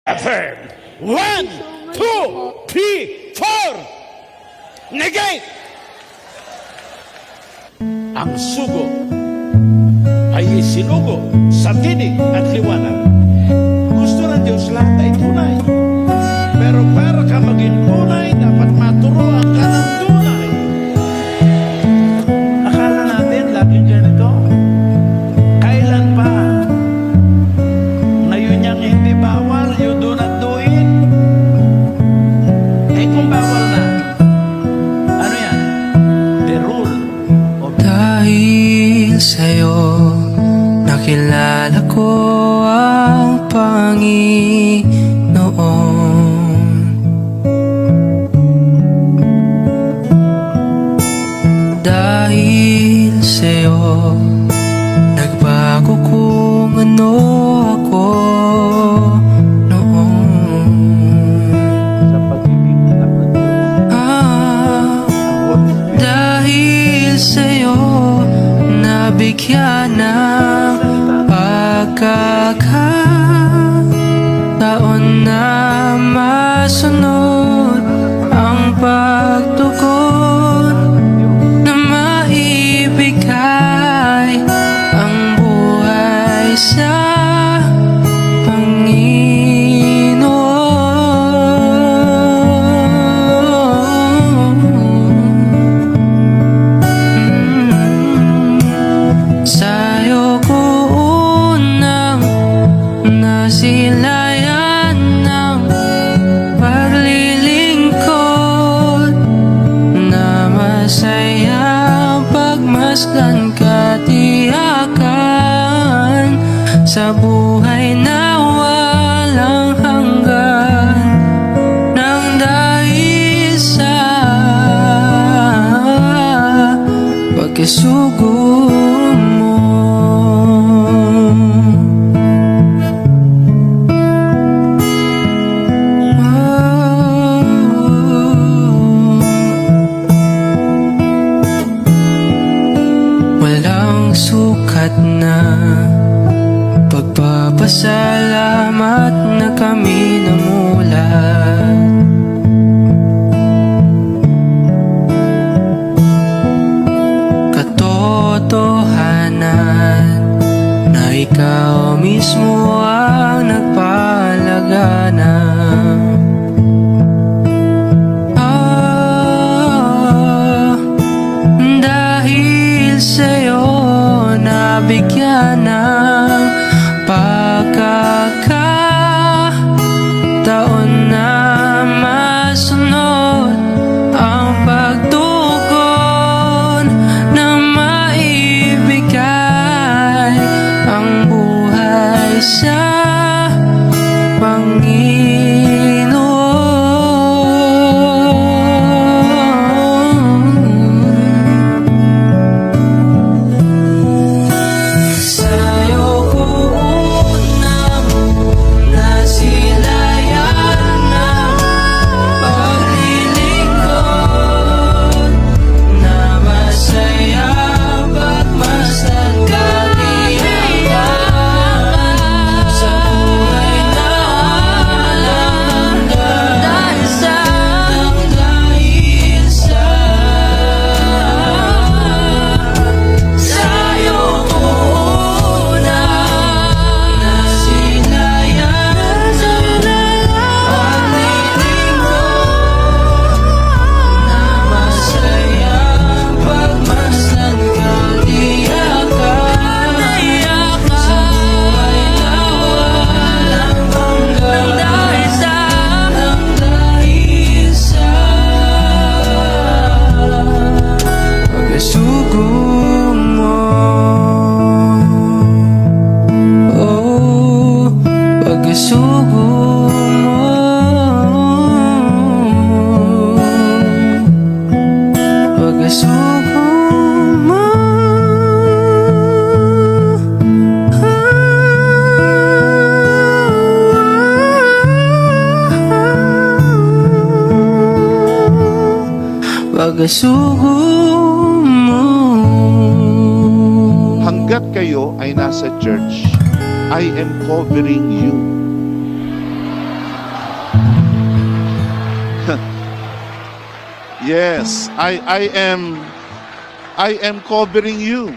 Affirm. 1, 2, 3, 4. Negate. Ang sugo ay isinugo sa tinig at liwanag. Gusto ng Diyos lahat ay tunay. Pero para ka maging tunay, dapat maturuan ka ng tunay. Akala natin laging ganito. Kailan pa? Ngayon niyang hindi bawal, you do not do it. Eh kung bawal na, ano yan? The rule of... Dahil sa'yo, nakilala ko ang Panginoon. Dahil sa'yo, nagbago kung ano ako noon. Sa pag-ibig ng Diyos. Dahil sa'yo, nabigyan ng pagkakataon na masunod ang pagtugon na maibigay ang buhay sa Panginoon. Sa'yo ko unang nasilayan ng paglilingkod, na masaya pagmasdan katiyakan sa buhay na walang hanggan, nang dahil sa pagkasugo mo. Walang sukat na pagpapasalamat na kami namulat. Katotohanan na ikaw mismo ang nagpalaganap. Dahil sa'yo, nabigyan ng pagkakataon na masunod ang pagtugon na maibigay ang buhay sa Panginoon. Sa'yo ko unang nasilayan ng paglilingkod, na masaya pagmasdan katiyakan sa buhay na walang hanggan, dahil sa sa'yo ko unang nasilayan ng paglilingkod, na masaya pagmasdan katiyakan sa buhay na walang hanggan, dahil sa pagkasugo mo. Oh, pagkasugo mo. Pagkasugo mo. Pagkasugo mo. Hanggat kayo ay nasa church, I am covering you. Yes, I am covering you.